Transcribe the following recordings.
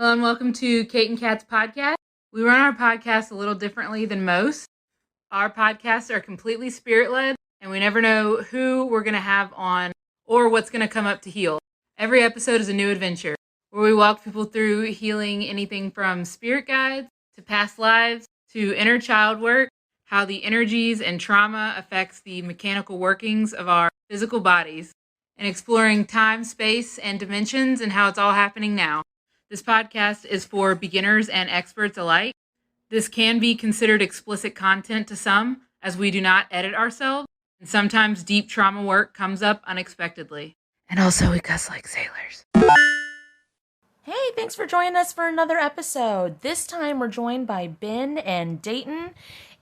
Hello and welcome to Kate and Kat's podcast. We run our podcast a little differently than most. Our podcasts are completely spirit-led, and we never know who we're going to have on or what's going to come up to heal. Every episode is a new adventure, where we walk people through healing anything from spirit guides to past lives to inner child work, how the energies and trauma affects the mechanical workings of our physical bodies, and exploring time, space, and dimensions and how it's all happening now. This podcast is for beginners and experts alike. This can be considered explicit content to some, as we do not edit ourselves, and sometimes deep trauma work comes up unexpectedly. And also, we cuss like sailors. Hey, thanks for joining us for another episode. This time we're joined by Ben and Dayton,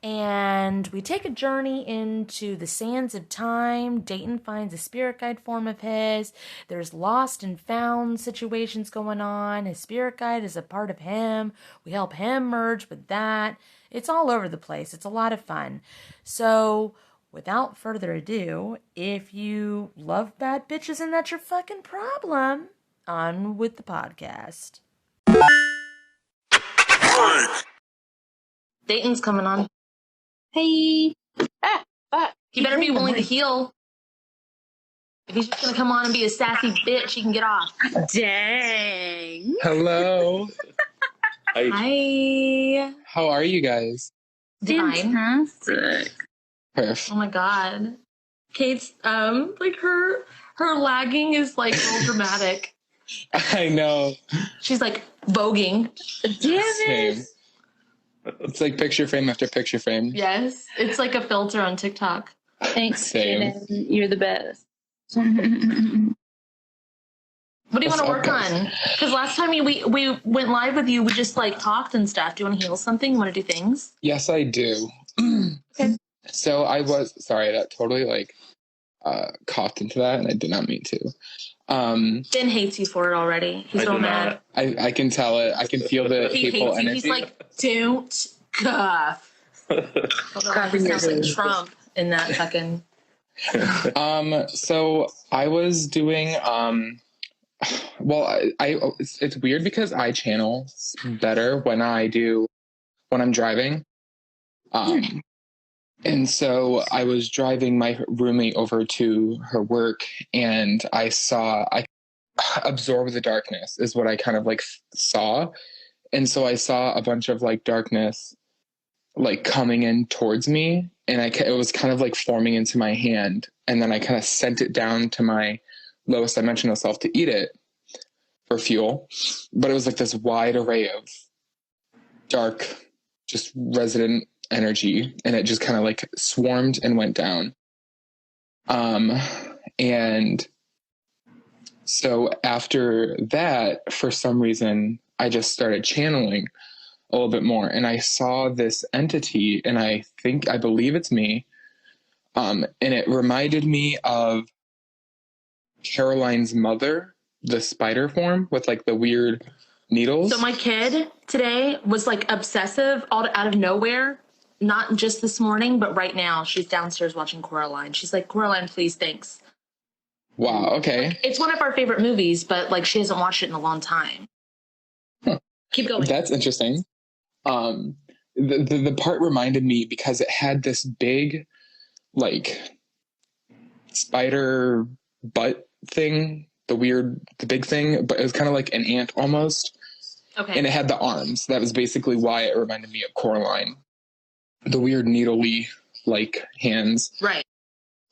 and we take a journey into the sands of time. Dayton finds a spirit guide form of his. There's lost and found situations going on. His spirit guide is a part of him. We help him merge with that. It's all over the place. It's a lot of fun. So, without further ado, if you love bad bitches and that's your fucking problem, on with the podcast. Dayton's coming on. Hey. Fuck. He better be willing to heal. If he's just gonna come on and be a sassy bitch, he can get off. Dang. Hello. Hi. How are you guys? Fine. Fantastic. Perfect. Oh my god. Kate's like her lagging is like real dramatic. I know. She's like voguing. Damn Same. it. It's like picture frame after picture frame. Yes. It's like a filter on TikTok. Thanks, Same. Jaden. You're the best. What do you want to work What's up, on? Because last time we went live with you, we just like talked and stuff. Do you want to heal something? You want to do things? Yes, I do. Okay. So sorry, that totally like coughed into that, and I did not mean to. Ben hates you for it already. He's so mad. I can tell it. I can feel the He hateful hates you. energy. He's like, don't cough. He sounds like Trump in that fucking. So I was doing well, it's weird because I channel better when I'm driving. And so I was driving my roommate over to her work, and I absorbed the darkness is what I kind of like saw. And so I saw a bunch of like darkness like coming in towards me, and it was kind of like forming into my hand. And then I kind of sent it down to my lowest dimensional self to eat it for fuel. But it was like this wide array of dark, just resident energy, and it just kind of like swarmed and went down. And so after that, for some reason, I just started channeling a little bit more, and I saw this entity, and I believe it's me. And it reminded me of Caroline's mother, the spider form with like the weird needles. So my kid today was like obsessive out of nowhere. Not just this morning, but right now she's downstairs watching Coraline. She's like, Coraline, please, thanks. Wow. Okay. Like, it's one of our favorite movies, but like she hasn't watched it in a long time. Huh. Keep going. That's interesting. The part reminded me because it had this big, like, spider butt thing, the big thing, but it was kind of like an ant almost. Okay. And it had the arms. That was basically why it reminded me of Coraline. The weird needly like hands. Right.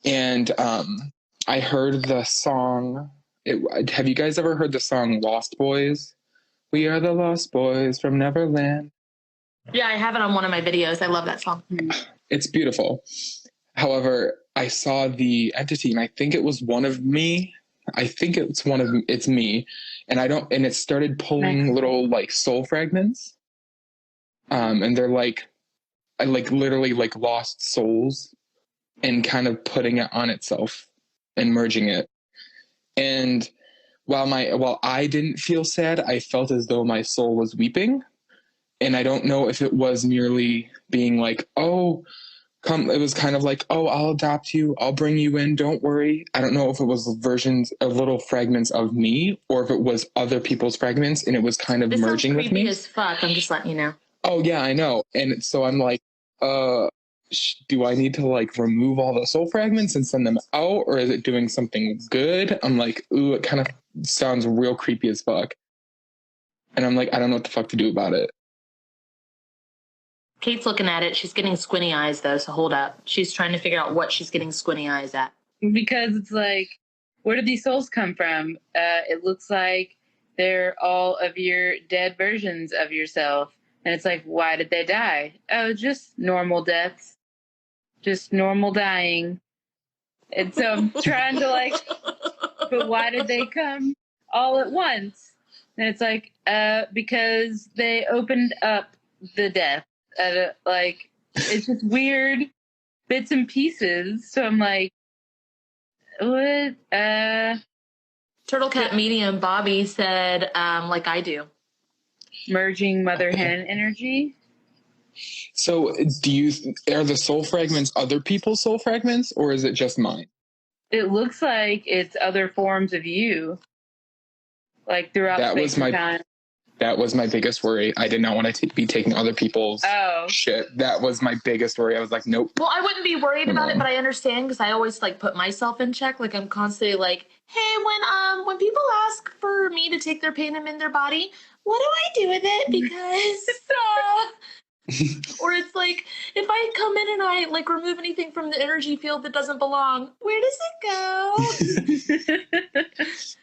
And I heard the song. Have you guys ever heard the song Lost Boys? We are the Lost Boys from Neverland. Yeah, I have it on one of my videos. I love that song. It's beautiful. However, I saw the entity, and I think it was one of me. I think it's me. And it started pulling little like soul fragments. And they're like, I like literally like lost souls, and kind of putting it on itself and merging it. And while I didn't feel sad, I felt as though my soul was weeping. And I don't know if it was merely being like, oh, it was kind of like, oh, I'll adopt you. I'll bring you in. Don't worry. I don't know if it was versions of little fragments of me or if it was other people's fragments, and it was kind of This merging sounds with creepy me. as fuck. I'm just letting you know. Oh yeah, I know. And so I'm like, do I need to like remove all the soul fragments and send them out, or is it doing something good? I'm like, ooh, it kind of sounds real creepy as fuck. And I'm like, I don't know what the fuck to do about it. Kate's looking at it. She's getting squinty eyes, though, so hold up. She's trying to figure out what she's getting squinty eyes at. Because it's like, where did these souls come from? It looks like they're all of your dead versions of yourself. And it's like, why did they die? Oh, just normal deaths. Just normal dying. And so I'm trying to like, but why did they come all at once? And it's like, because they opened up the death. Like, it's just weird bits and pieces. So I'm like, what? Turtle Cat Medium Bobby said, like I do. Merging mother hen energy. So are the soul fragments other people's soul fragments, or is it just mine? It looks like it's other forms of you, like throughout space and time. That was my biggest worry. I did not want to be taking other people's shit. That was my biggest worry. I was like, nope. Well, I wouldn't be worried about it, but I understand because I always like put myself in check. Like I'm constantly like, hey, when people ask for me to take their pain and in their body, what do I do with it? Because or it's like if I come in and I like remove anything from the energy field that doesn't belong, where does it go?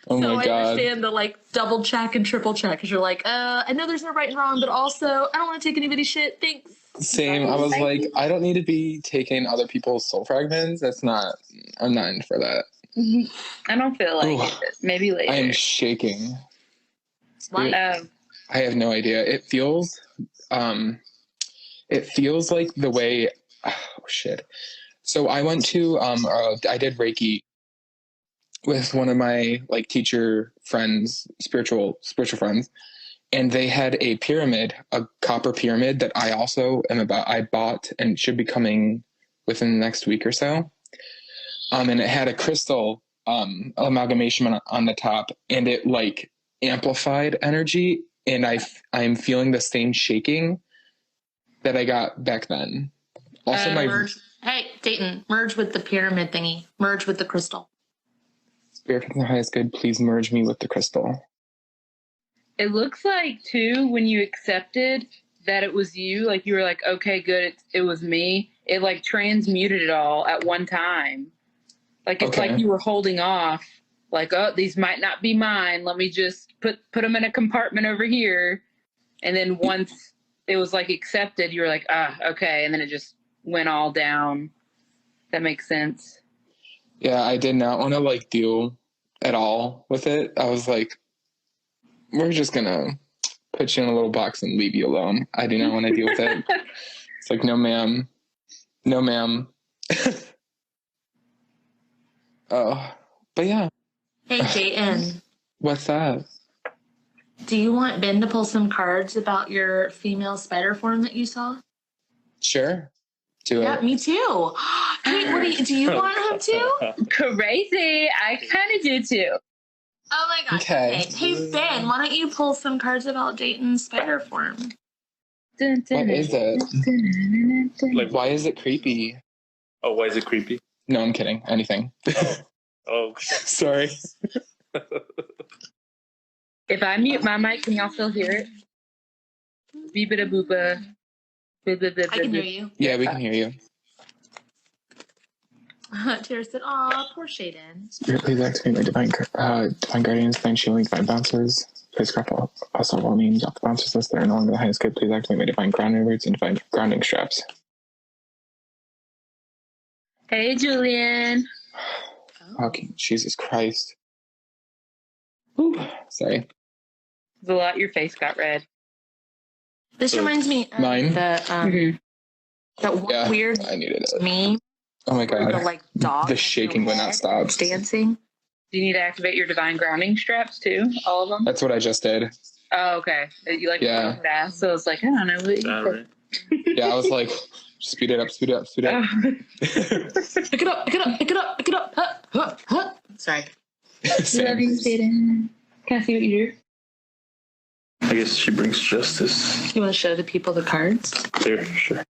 Oh my God. I understand the like double check and triple check because you're like, I know there's no right and wrong, but also I don't want to take anybody's shit. Thanks. Same. I was like, I don't need to be taking other people's soul fragments. I'm not in for that. I don't feel like it. Maybe later. I am shaking. Why? I have no idea. It feels like the way, oh shit. So I went to, I did Reiki with one of my like teacher friends, spiritual friends. And they had a pyramid, a copper pyramid that I also I bought and should be coming within the next week or so. And it had a crystal, amalgamation on the top, and it like amplified energy. And I'm feeling the same shaking that I got back then. Also, hey, Dayton, merge with the pyramid thingy. Merge with the crystal. Spirit from the highest good, please merge me with the crystal. It looks like, too, when you accepted that it was you, like you were like, okay, good, it was me. It like transmuted it all at one time. Like it's like you were holding off. Like, oh, these might not be mine. Let me just put them in a compartment over here. And then once it was like accepted, you were like, okay. And then it just went all down. That makes sense. Yeah, I did not want to like deal at all with it. I was like, we're just going to put you in a little box and leave you alone. I do not want to deal with it. It's like, no, ma'am. No, ma'am. Oh, but yeah. Hey, Dayton. What's that? Do you want Ben to pull some cards about your female spider form that you saw? Sure. Do it. Yeah, me too. Kate, do you want him to? Crazy. I kind of do too. Oh my God. Okay. Hey, Ben, why don't you pull some cards about Dayton's spider form? What is it? Like, why is it creepy? Oh, why is it creepy? No, I'm kidding. Anything. Oh, sorry. If I mute my mic, can y'all still hear it? Beep-a-da boopa. I can hear you. Yeah, we can hear you. Tara said, aw, poor Shaden. Spirit, please activate my divine guardians, divine shielding, divine bouncers. Please scrap also all names off the bouncers list that are no longer the highest good. Please activate my divine grounding roots and divine grounding straps. Hey, Julian. Fucking Jesus Christ. Whew. Sorry. There's a lot. Your face got red. This reminds me of Mine? that weird I needed it. meme. Oh my God. The like dog. The shaking would not stop. Dancing. Do you need to activate your divine grounding straps too? All of them? That's what I just did. Oh, okay. You like Yeah. fast, so it's like, I don't know what you All said. right. Yeah, I was like, speed it up, speed it up, speed it up. Pick it up, pick it up, pick it up, pick it up. Huh, huh, huh. Sorry. Same. Love you, Jaden. Can I see what you do? I guess she brings justice. You want to show the people the cards? Here, sure.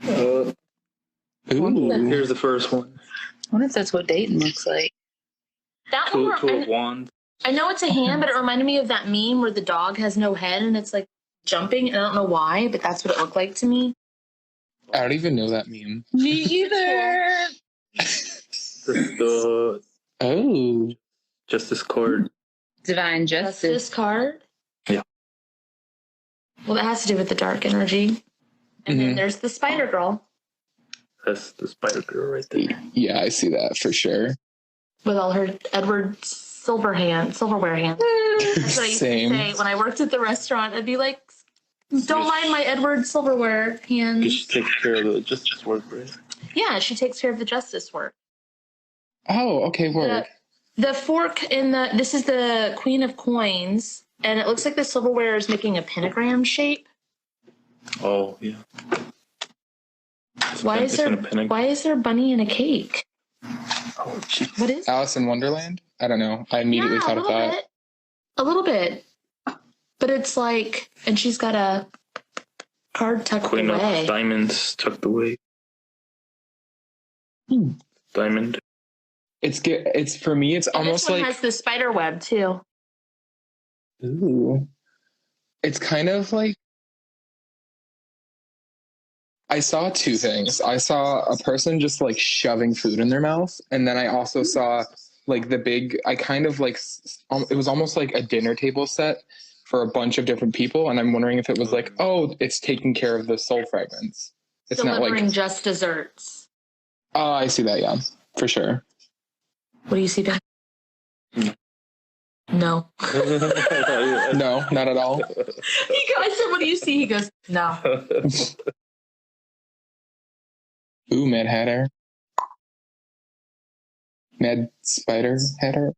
Ooh. Here's the first one. I wonder if that's what Dayton looks like. That Two one, of wands. I know it's a hand, but it reminded me of that meme where the dog has no head and it's like jumping. And I don't know why, but that's what it looked like to me. I don't even know that meme. Me either. The Oh. justice card. Divine Justice justice. card. Yeah. Well, that has to do with the dark energy. And then Mhm. there's the spider girl That's the spider girl right there. Yeah, I see that for sure. with all her Edward silverware hands. That's what I used to Same. say when I worked at the restaurant. I'd be like, don't mind my Edward silverware Because hands. she takes care of the justice work, right? Yeah, she takes care of the justice work. Oh, okay, word. The fork in this is the Queen of Coins, and it looks like the silverware is making a pentagram shape. Oh, yeah. Why is there a bunny and a cake? Oh, jeez. What is Alice in Wonderland? I don't know. I immediately thought of that. A little bit. But it's like, and she's got a card tucked Queen away. of diamonds tucked away. Diamond. It's for me, it's And almost this one like has the spider web too. ooh. It's kind of like I saw two things. I saw a person just like shoving food in their mouth, and then I also saw like the big. I kind of like it was almost like a dinner table set for a bunch of different people, and I'm wondering if it was like, oh, it's taking care of the soul fragments. It's not Delivering like just desserts. oh, I see that. Yeah, for sure. What do you see, Ben? No. No, not at all. I said, what do you see? He goes, no. Ooh, Mad Hatter. Mad Spider Hatter.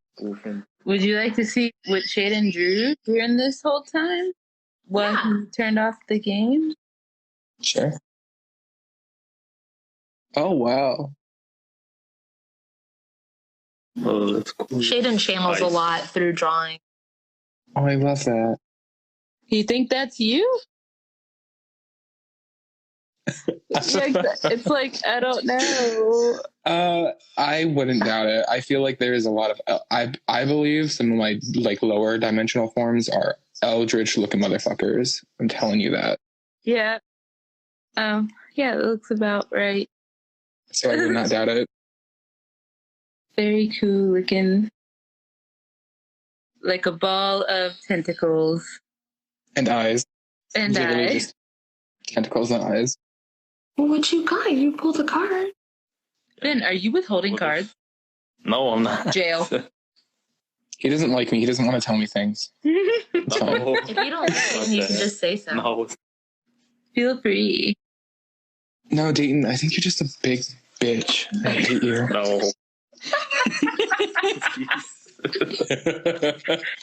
Would you like to see what Shaden drew during this whole time? While he turned off the game? Sure. Oh wow. Oh, that's cool. Shaden channels a Nice. lot through drawing. Oh, I love that. You think that's you? It's like, I don't know. I wouldn't doubt it. I feel like there is a lot of. I believe some of my like lower dimensional forms are eldritch looking motherfuckers. I'm telling you that. Yeah. Yeah, it looks about right. So I would not doubt it. Very cool looking. Like a ball of tentacles And eyes. and Literally eyes. just tentacles and eyes. Well, what you got? You pulled a card. Ben, are you withholding What cards? No, I'm not. Jail. He doesn't like me. He doesn't want to tell me things. It's fine. No. If you don't listen, you can just say so. No. Feel free. No, Dayton, I think you're just a big bitch. I hate you. No.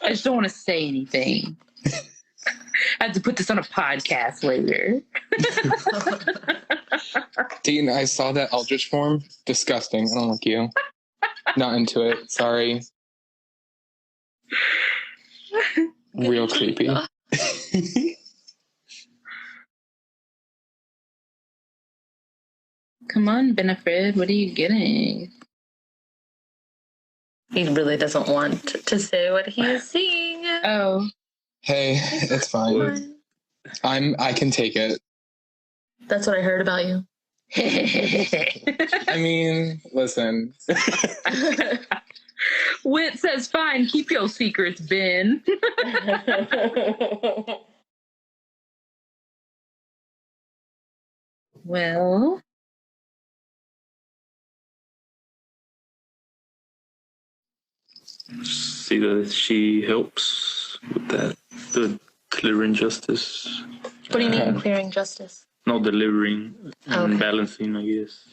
I just don't want to say anything. I have to put this on a podcast later. Dayton, I saw that eldritch form. Disgusting. I don't like you. Not into it. Sorry. Real creepy. Come on, Benefred, what are you getting? He really doesn't want to say what he's seeing. Oh, Hey, it's fine. I can take it. That's what I heard about you. I mean, listen. Wit says, fine, keep your secrets, Ben. Well, See that she helps with that. The delivering justice. What do you mean, clearing justice? No, delivering and Okay. balancing, I guess.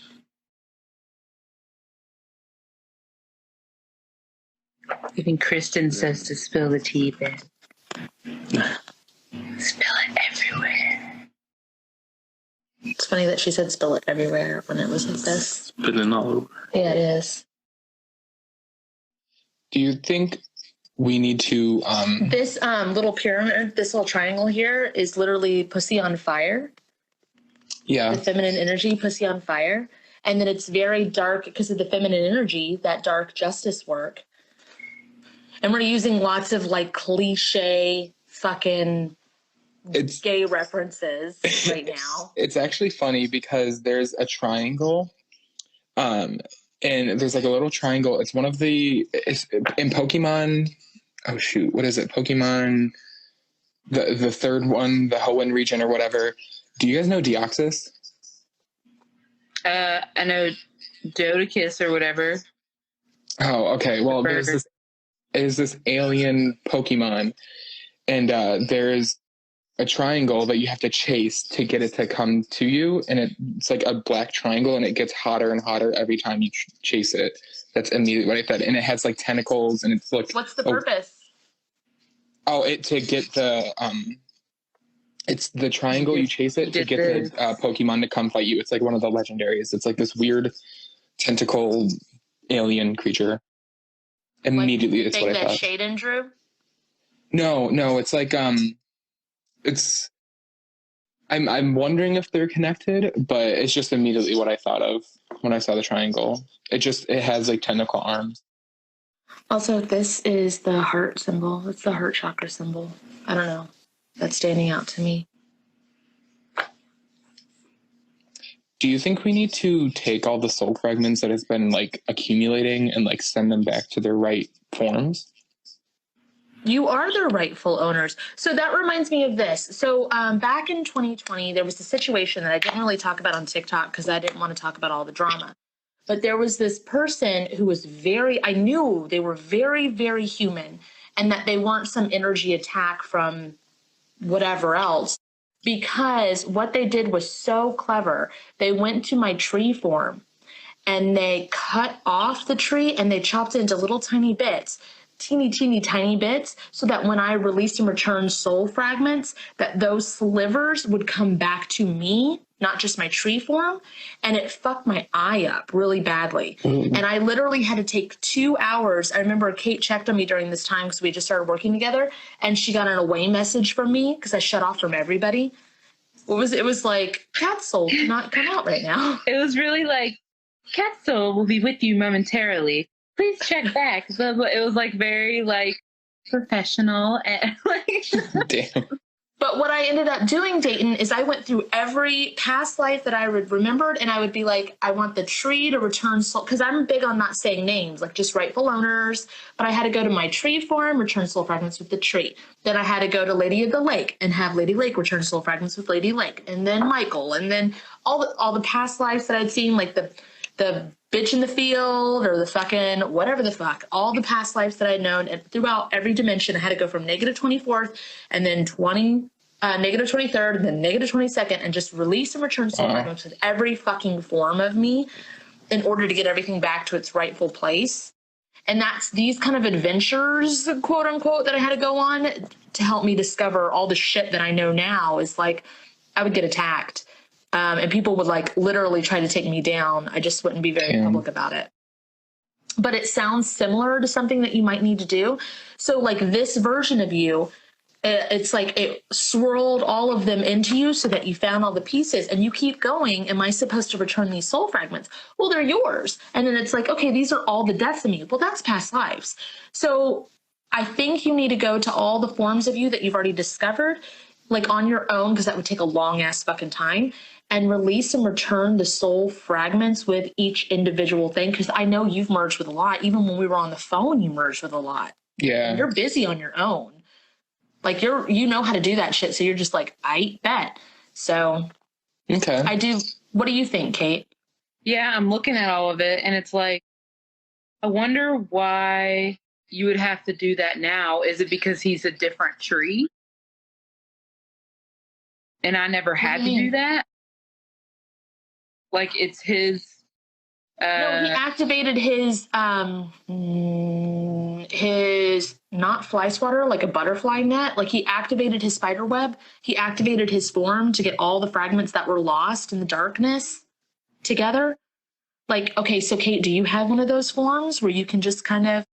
Even Kristen says to spill the tea, Ben. Spill it everywhere. It's funny that she said spill it everywhere when it was like this. Spilling all over. Yeah, it is. Do you think we need to... This little pyramid, this little triangle here is literally pussy on fire. Yeah. The feminine energy, pussy on fire. And then it's very dark because of the feminine energy, that dark justice work. And we're using lots of like cliche fucking gay references right now. It's actually funny because there's a triangle, and there's like a little triangle. It's one of in Pokemon. Oh shoot, what is it? Pokemon, the third one, the Hoenn region or whatever. Do you guys know Deoxys? I know Dodicus or whatever. Oh, okay. Well, there's this alien Pokemon, and there's a triangle that you have to chase to get it to come to you, and it's like a black triangle, and it gets hotter and hotter every time you chase it. That's immediately what I said. And it has like tentacles, and it's like... What's the purpose? To get the it's the triangle, you chase it to get the Pokemon to come fight you. It's like one of the legendaries. It's like this weird tentacle alien creature. Immediately, like, it's what I thought. That Shaden drew? No, it's like it's... I'm wondering if they're connected, but it's just immediately what I thought of when I saw the triangle. It has like tentacle arms. Also, this is the heart symbol. It's the heart chakra symbol. I don't know. That's standing out to me. Do you think we need to take all the soul fragments that has been like accumulating and like send them back to their right forms? You are their rightful owners. So that reminds me of this. So back in 2020, there was a situation that I didn't really talk about on TikTok because I didn't want to talk about all the drama. But there was this person who was I knew they were very, very human and that they weren't some energy attack from whatever else, because what they did was so clever. They went to my tree form and they cut off the tree and they chopped it into little tiny bits, teeny, tiny bits, so that when I released and returned soul fragments, that those slivers would come back to me, not just my tree form, and it fucked my eye up really badly. And I literally had to take 2 hours. I remember Kate checked on me during this time because we just started working together, and she got an away message from me because I shut off from everybody. It was like, Cat Soul cannot come out right now. It was really like, Cat Soul will be with you momentarily. Please check back. So it was like very like professional and like Damn. But what I ended up doing, Dayton, is I went through every past life that I remembered, and I would be like, I want the tree to return soul, because I'm big on not saying names, like just rightful owners. But I had to go to my tree form, return soul fragments with the tree. Then I had to go to Lady of the Lake and have Lady Lake return soul fragments with Lady Lake, and then Michael, and then all the past lives that I'd seen, like the bitch in the field or the fucking whatever the fuck, all the past lives that I'd known, and throughout every dimension, I had to go from negative 24th and then negative 23rd and then negative 22nd and just release and return soul fragments with every fucking form of me in order to get everything back to its rightful place. And that's these kind of adventures, quote unquote, that I had to go on to help me discover all the shit that I know now. Is like, I would get attacked. And people would like literally try to take me down. I just wouldn't be very public about it. But it sounds similar to something that you might need to do. So like this version of you, it's like it swirled all of them into you so that you found all the pieces and you keep going. Am I supposed to return these soul fragments? Well, they're yours. And then it's like, okay, these are all the deaths of me. Well, that's past lives. So I think you need to go to all the forms of you that you've already discovered, like on your own, because that would take a long ass fucking time, and release and return the soul fragments with each individual thing. Because I know you've merged with a lot. Even when we were on the phone, you merged with a lot. Yeah. You're busy on your own. Like you know how to do that shit. So you're just like, I bet. So okay. I do. What do you think, Kate? Yeah, I'm looking at all of it and it's like, I wonder why you would have to do that now. Is it because he's a different tree? And I never had to do that? Like it's his No, he activated his not fly swatter, like a butterfly net. Like he activated his spider web. He activated his form to get all the fragments that were lost in the darkness together. Like, okay, so Kate, do you have one of those forms where you can just kind of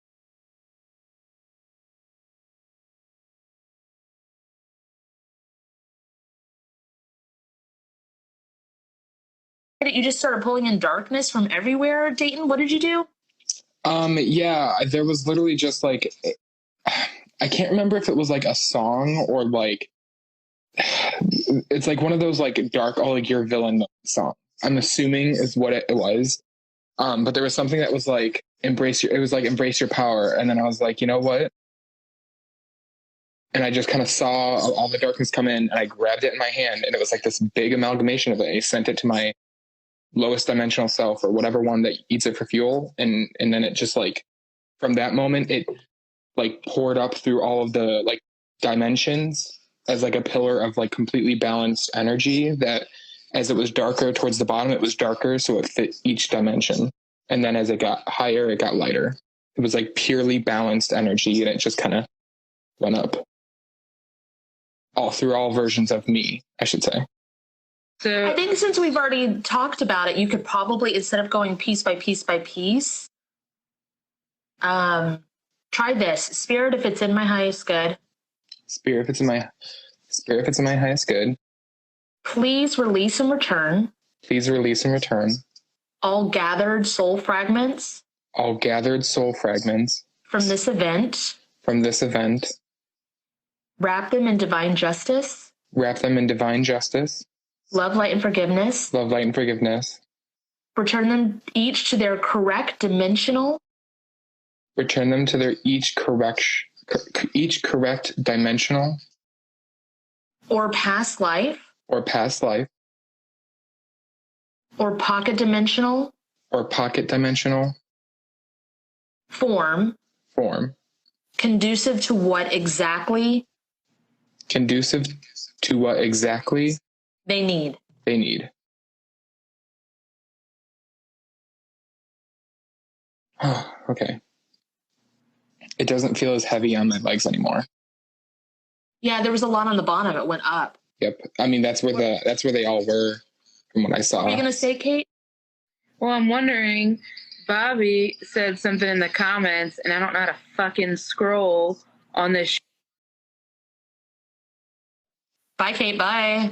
you just started pulling in darkness from everywhere, Dayton? What did you do? Yeah, there was literally just like, I can't remember if it was like a song or like, it's like one of those like dark, oh, like your villain song. I'm assuming is what it was. But there was something that was like, embrace your power. And then I was like, you know what? And I just kind of saw all the darkness come in and I grabbed it in my hand and it was like this big amalgamation of it. I sent it to my lowest dimensional self or whatever one that eats it for fuel. And then it just like, from that moment, it like poured up through all of the like dimensions as like a pillar of like completely balanced energy that as it was darker towards the bottom, it was darker. So it fit each dimension. And then as it got higher, it got lighter. It was like purely balanced energy. And it just kind of went up all through all versions of me, I should say. So I think since we've already talked about it, you could probably, instead of going piece by piece by piece, try this. Spirit, if it's in my highest good. Spirit, if it's in my highest good. Please release and return. Please release and return. All gathered soul fragments. All gathered soul fragments. From this event. From this event. Wrap them in divine justice. Wrap them in divine justice. Love, light, and forgiveness. Love, light, and forgiveness. Return them each to their correct dimensional. Return them to their each correct dimensional. Or past life. Or past life. Or pocket dimensional. Or pocket dimensional. Form. Form. Conducive to what exactly. Conducive to what exactly. They need. They need. Oh, okay. It doesn't feel as heavy on my legs anymore. Yeah, there was a lot on the bottom. It went up. Yep. I mean, that's where they all were from what I saw. What are you going to say, Kate? Well, I'm wondering, Bobby said something in the comments, and I don't know how to fucking scroll on this. Bye, Kate. Bye.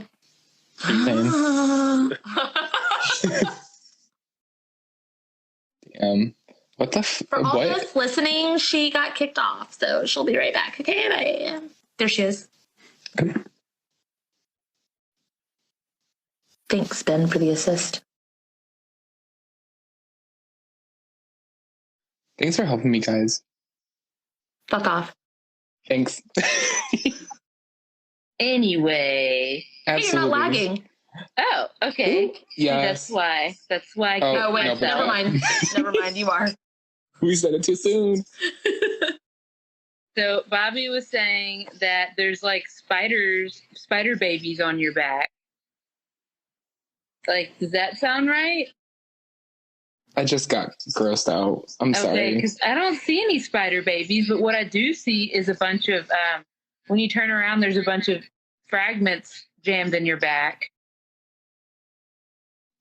What the For all of us listening, she got kicked off, so she'll be right back. Okay, bye. There she is. Thanks, Ben, for the assist. Thanks for helping me, guys. Fuck off. Thanks. Anyway. Hey, you're not lagging. Oh, okay. Yeah. See, that's why. Oh, wait, no, never mind. Never mind, you are. We said it too soon. So Bobby was saying that there's like spider babies on your back. Like, does that sound right? I just got grossed out. I'm sorry. Okay, because I don't see any spider babies, but what I do see is a bunch of, when you turn around, there's a bunch of fragments jammed in your back.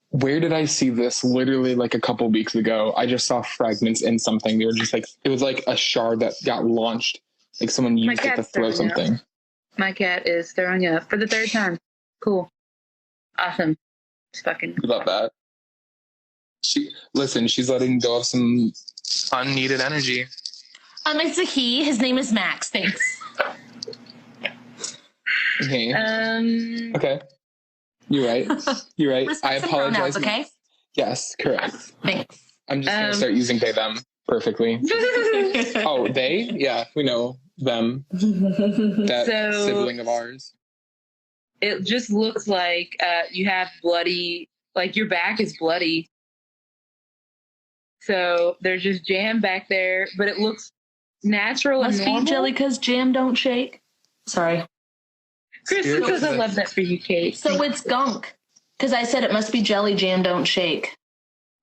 Where did I see this? Literally like a couple weeks ago. I just saw fragments in something. They were just like, it was like a shard that got launched. Like someone used it to throw something. My cat is throwing up for the third time. Cool. Awesome. It's fucking. Love that. She's letting go of some unneeded energy. It's a he. His name is Max. Thanks. Okay. Okay. You're right. You're right. I apologize. Pronouns, okay? Yes, correct. Thanks. I'm just gonna start using they them perfectly. Oh, they? Yeah, we know them. That sibling of ours. It just looks like you have bloody, like your back is bloody. So there's just jam back there, but it looks natural and normal. Must be jelly because jam don't shake. Sorry. Chris, because I love that for you, Kate. So it's gunk. Because I said it must be jelly, jam don't shake.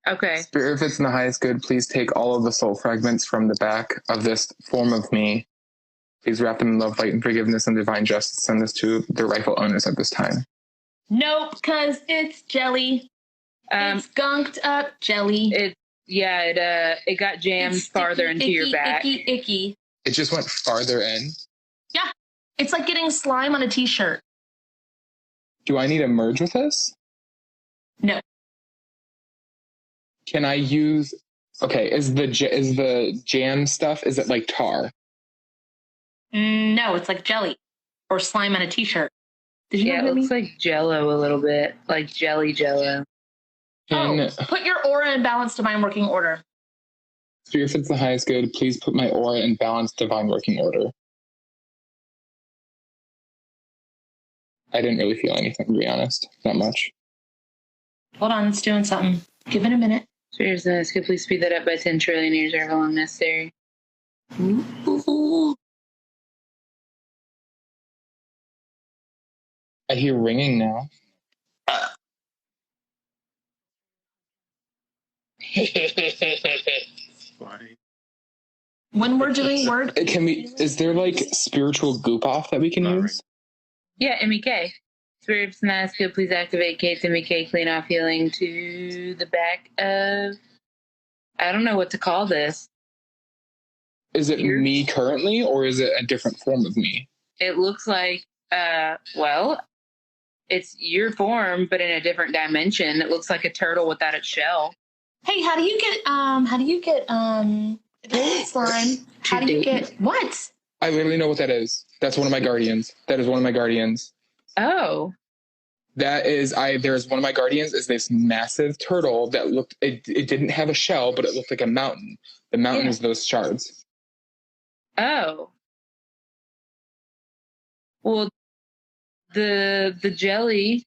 Okay. Spirit, if it's in the highest good, please take all of the soul fragments from the back of this form of me. Please wrap them in love, light, and forgiveness and divine justice. Send this to their rightful owners at this time. Nope, because it's jelly. It's gunked up jelly. It got jammed It's sticky, farther into your back. Icky. It just went farther in. Yeah, it's like getting slime on a t-shirt. Do I need to merge with this? No. Can I use? Okay, is the jam stuff? Is it like tar? No, it's like jelly or slime on a t-shirt. Did you know It what I mean? looks like Jello a little bit, like jelly Jello. Put your aura in balanced divine working order. Spirit, if it's the highest good, please put my aura in balanced divine working order. I didn't really feel anything, to be honest. Not much. Hold on, it's doing something. Give it a minute. Seriously, this could please speed that up by 10 trillion years or how long necessary. Ooh. I hear ringing now. When we're doing work, Is there like spiritual goop off that we can use? Yeah, MEK. Spirit, if it's good, please activate Kate's MEK clean off healing to the back of... I don't know what to call this. Is it me currently, or is it a different form of me? It looks like, it's your form, but in a different dimension. It looks like a turtle without its shell. hey, how do you get slime? How do you get what? I literally know what that is. That's one of my guardians. That is one of my guardians. Oh. That is, there's one of my guardians is this massive turtle that looked, it didn't have a shell, but it looked like a mountain. The mountain is those shards. Oh. Well, the jelly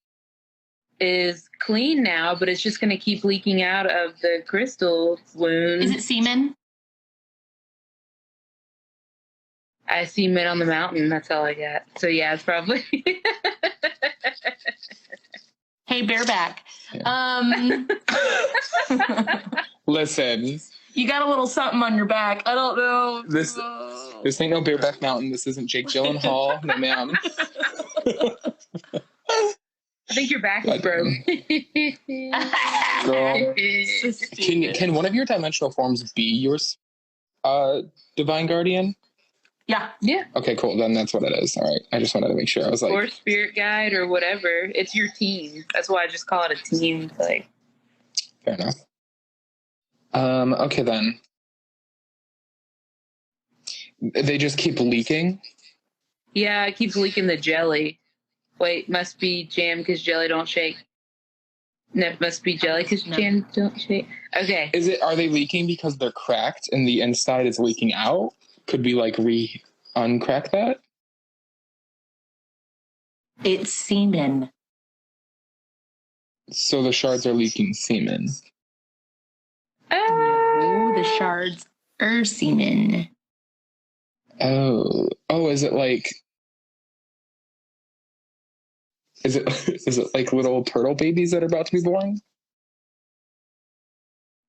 is clean now, but it's just going to keep leaking out of the crystal wound. Is it semen? I see men on the mountain. That's all I got. So yeah, it's probably. Hey, bareback. Listen. You got a little something on your back. I don't know. This ain't no bareback mountain. This isn't Jake Gyllenhaal. No, ma'am. I think your back is broke. Girl. Can one of your dimensional forms be your divine guardian? Yeah. Okay, cool. Then that's what it is. All right. I just wanted to make sure. I was like, or spirit guide or whatever. It's your team. That's why I just call it a team. Like, fair enough. Okay then. They just keep leaking. Yeah, it keeps leaking the jelly. Wait, must be jam because jelly don't shake. No, must be jelly because jam don't shake. Okay. Are they leaking because they're cracked and the inside is leaking out? Could we like uncrack that? It's semen. So the shards are leaking semen. No, the shards are semen. Oh, is it like? Is it like little turtle babies that are about to be born?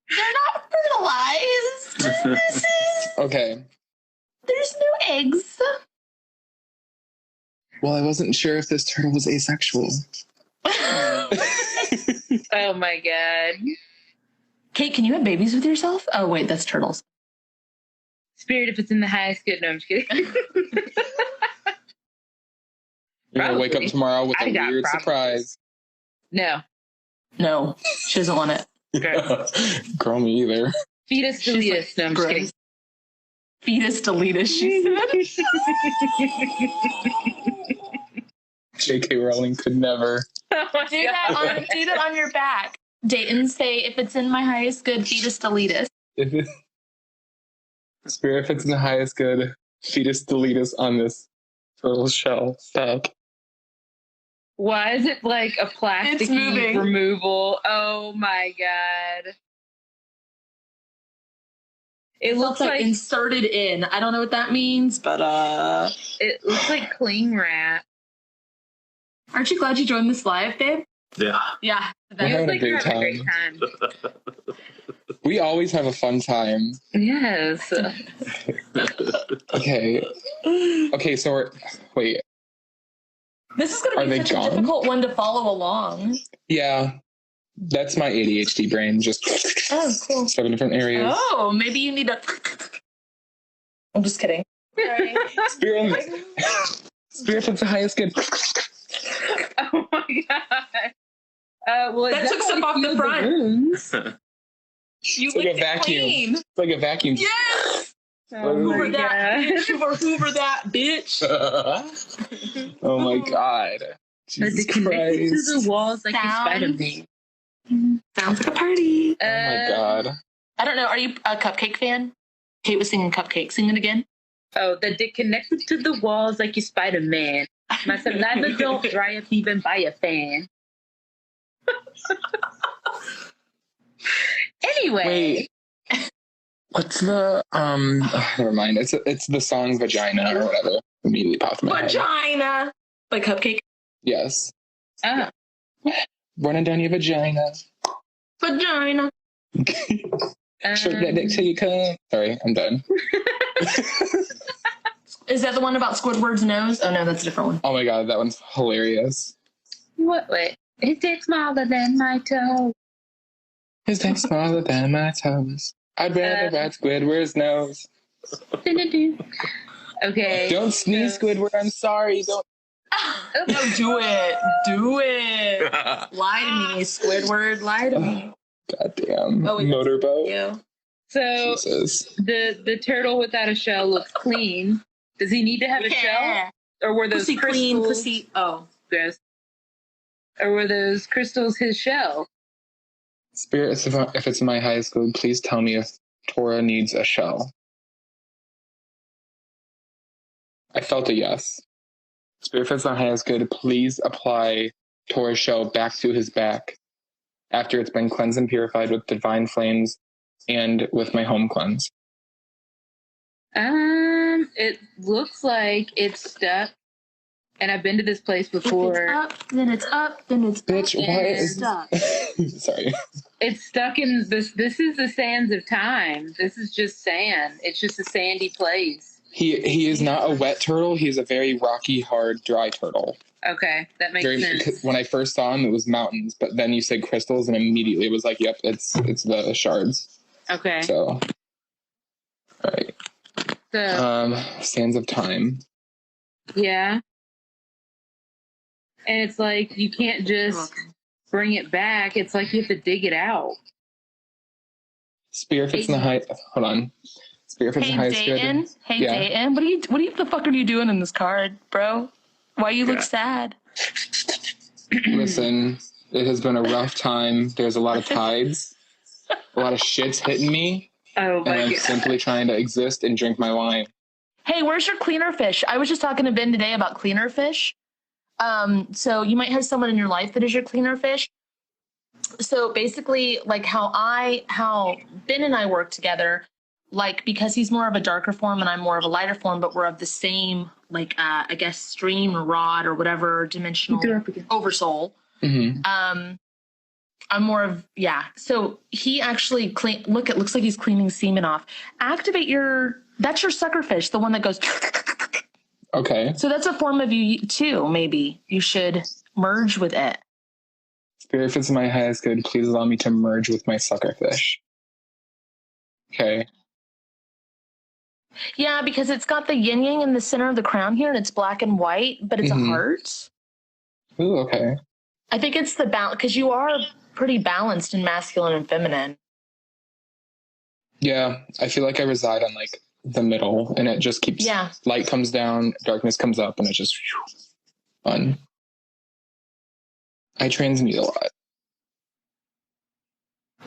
They're not fertilized. Okay. There's no eggs. Well, I wasn't sure if this turtle was asexual. Oh my god. Kate, can you have babies with yourself? Oh wait, that's turtles. Spirit, if it's in the highest good. No, I'm just kidding. You're gonna wake up tomorrow with a weird surprise. No, she doesn't want it. Girl, me either. Fetus deletus. No, I'm just kidding. Fetus deletus, she said. J.K. Rowling could never. Oh do that on your back. Dayton, say, if it's in my highest good, fetus deletus. Spirit, if it's in the highest good, fetus deletus on this turtle shell back. Why is it like a plastic removal? Oh my god. It looks like inserted in. I don't know what that means, but it looks like cling wrap. Aren't you glad you joined this live, babe? Yeah. Yeah. We're having a Like great you're having a time. great time. We always have a fun time. Yes. Okay. Okay, so wait. This is going Are to be they such gone? a difficult one to follow along. Yeah. That's my ADHD brain, just Oh, cool. 7 different areas. Oh, maybe you need to. I'm just kidding. Sorry. Spirit of the highest good. Oh my god. Well, That took stuff off the front. Wounds. You It's like a vacuum. clean. It's like a vacuum. Yes. Oh Hoover my that, god. bitch. Hoover that, bitch. Oh my god. But Jesus the connected Christ. to the walls like Sounds- Spider-Man. Sounds like a party. Oh my god. I don't know. Are you a Cupcake fan? Kate was singing Cupcake. Sing it again. Oh, that they connected to the walls like you Spider-Man. My saliva don't dry up even by a fan. Anyway. Wait. What's the never mind. It's the song Vagina or whatever. Immediately popped in my head. Vagina by Cupcake. Yes. Oh. Running down your vagina. Vagina. Stroke that dick till you come. Sorry, I'm done. Is that the one about Squidward's nose? Oh no, that's a different one. Oh my god, that one's hilarious. What? Wait. His dick's smaller than my toe. His dick's smaller than my toes. I'd rather ride Squidward's nose. Okay. Don't sneeze, Squidward. I'm sorry. Don't. No, do it. Do it. Lie to me, Squidward. Lie to me. Goddamn. Oh, wait, Motorboat. You. So Jesus. the turtle without a shell looks clean. Does he need to have a shell? Or were those Pussy crystals clean, pussy. Oh. gross? Or were those crystals his shell? Spirit, if it's in my highest good, please tell me if Tora needs a shell. I felt a yes. Spirit, if it's my highest good, please apply Tora's shell back to his back after it's been cleansed and purified with divine flames and with my home cleanse. It looks like it's stuck. And I've been to this place before. If it's up, then it's up, then it's Bitch, up, why and is it's stuck. Sorry. It's stuck in this. This is the sands of time. This is just sand. It's just a sandy place. He is not a wet turtle. He is a very rocky, hard, dry turtle. Okay, that makes sense. When I first saw him, it was mountains, but then you said crystals, and immediately it was like, yep, it's the shards. Okay. So, all right. So, Sands of Time. yeah. And it's like you can't just bring it back. It's like you have to dig it out. Spear fits in the high. Hold on. Spear fits in the highest Dayton. good. Hey, Yeah. Dayton. What the fuck are you doing in this card, bro? Why you look sad? Listen, it has been a rough time. There's a lot of tides. A lot of shit's hitting me. Oh And my I'm god. simply trying to exist and drink my wine. Hey, where's your cleaner fish? I was just talking to Ben today about cleaner fish. So you might have someone in your life that is your cleaner fish. So basically, like how Ben and I work together, like because he's more of a darker form and I'm more of a lighter form, but we're of the same, like I guess stream or rod or whatever dimensional oversoul. Mm-hmm. I'm more of So he actually looks like he's cleaning semen off. Activate that's your sucker fish, the one that goes. Okay. So that's a form of you too. Maybe you should merge with it. Spirit, if it's my highest good, please allow me to merge with my suckerfish. Okay. Yeah, because it's got the yin yang in the center of the crown here, and it's black and white, but it's a heart. Ooh, okay. I think it's the balance because you are pretty balanced in masculine and feminine. Yeah, I feel like I reside on like the middle, and it just keeps. Yeah. Light comes down, darkness comes up, and it just fun. I transmute a lot.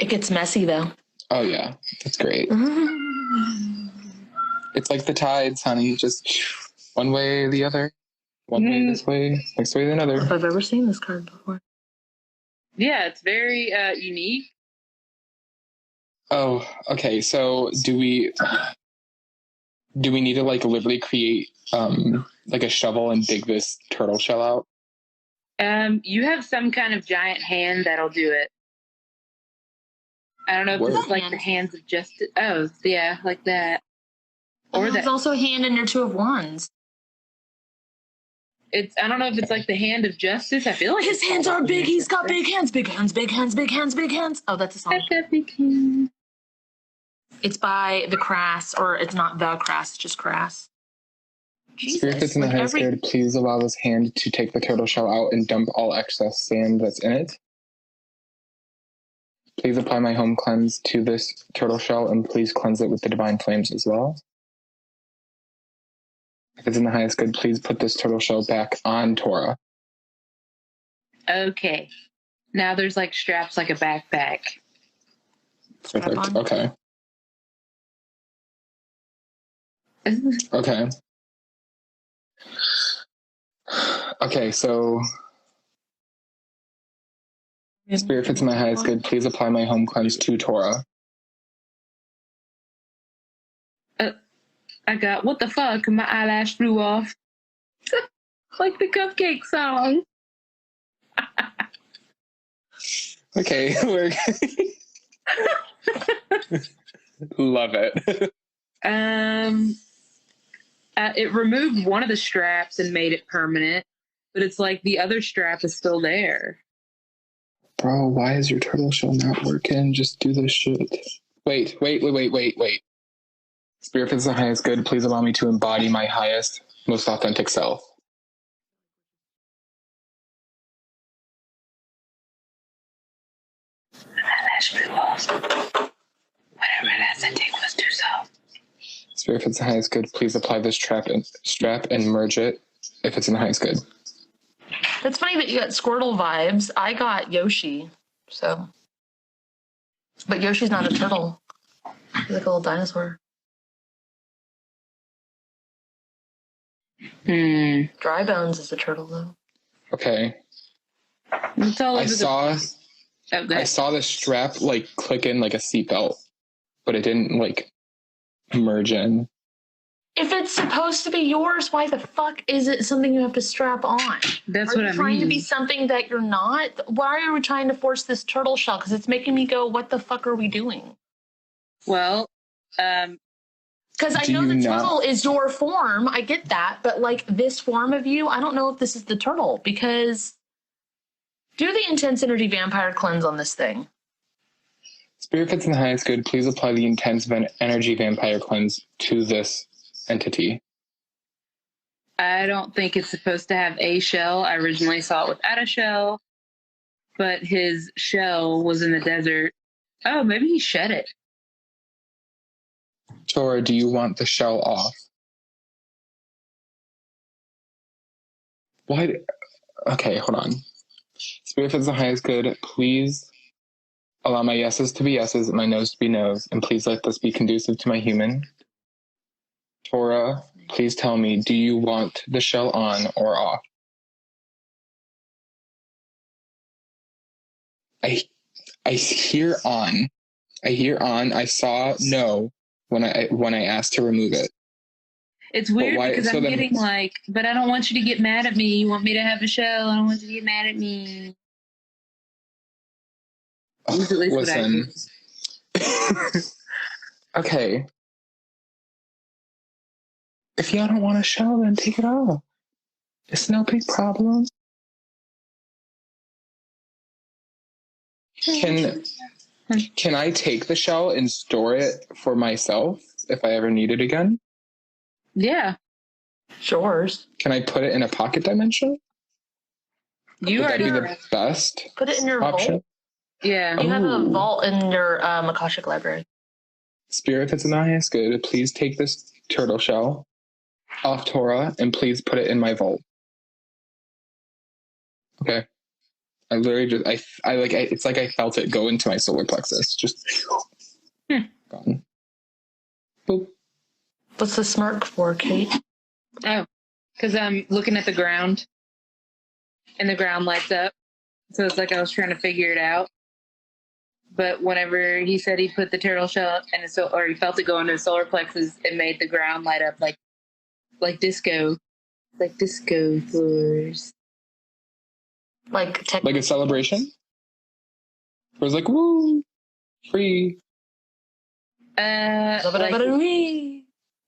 It gets messy though. Oh yeah, that's great. It's like the tides, honey. Just one way or the other. One way this way, next way another. If I've ever seen this card before. Yeah, it's very unique. Oh, okay. So do we need to like literally create like a shovel and dig this turtle shell out? You have some kind of giant hand that'll do it. I don't know if it's like the hands of justice. Oh, yeah, like that. Or there's also a hand in your Two of Wands. I don't know if it's like the hand of justice. I feel like his hands are big. He's got big hands, big hands, big hands, big hands, big hands. Oh, that's a song. I've got big hands. It's by the Crass, or it's not the Crass, it's just Crass. Spirit fits in the highest good. Please allow this hand to take the turtle shell out and dump all excess sand that's in it. Please apply my home cleanse to this turtle shell and please cleanse it with the divine flames as well. If it's in the highest good, please put this turtle shell back on Torah. Okay. Now there's like straps like a backpack. Perfect. Okay. Okay. Okay, so Spirit fits in my highest good. Please apply my home cleanse to Torah. I got, what the fuck? My eyelash flew off. Like the cupcake song. Okay, we're love it. It removed one of the straps and made it permanent, but it's like the other strap is still there. Bro, why is your turtle shell not working? Just do this shit. Wait. Spirit fits the highest good. Please allow me to embody my highest, most authentic self. Eyelash blew off. Whatever last I take was too soft. Spirit fits the highest good. Please apply this strap and merge it if it's in the highest good. That's funny that you got Squirtle vibes. I got Yoshi, so. But Yoshi's not a turtle. He's like a little dinosaur. Dry Bones is a turtle, though. Okay. It's all over I saw the strap like click in like a seatbelt, but it didn't like merge in. If it's supposed to be yours, why the fuck is it something you have to strap on? That's what I mean. Are you trying to be something that you're not? Why are we trying to force this turtle shell? Because it's making me go, what the fuck are we doing? Well, because I know the turtle is your form. I get that. But like this form of you, I don't know if this is the turtle. Because do the intense energy vampire cleanse on this thing. Spirit fits in the highest good. Please apply the intense energy vampire cleanse to this entity. I don't think it's supposed to have a shell. I originally saw it without a shell, but his shell was in the desert. Oh, maybe he shed it. Torah, do you want the shell off? Why? Okay, hold on. Spirit fits the highest good. Please allow my yeses to be yeses and my noes to be noes, and please let this be conducive to my human. Torah, please tell me, do you want the shell on or off? I hear on. I hear on. I saw no when I asked to remove it. It's weird because I'm getting like, but I don't want you to get mad at me. You want me to have a shell. I don't want you to get mad at me. At least listen. Okay. If y'all don't want a shell, then take it off. It's no big problem. Can I take the shell and store it for myself if I ever need it again? Yeah. Sure. Can I put it in a pocket dimension? Would that be the best put it in your option? vault. Yeah. You have a vault in your Akashic library. Spirit, if it's in the highest good, please take this turtle shell off Torah and please put it in my vault. Okay. I literally just it's like I felt it go into my solar plexus. Just gone. Boop. What's the smirk for, Kate? Oh, because I'm looking at the ground and the ground lights up. So it's like I was trying to figure it out. But whenever he said he put the turtle shell in or he felt it go into his solar plexus, it made the ground light up like disco. Like disco floors. Like a celebration? It was like, woo, free.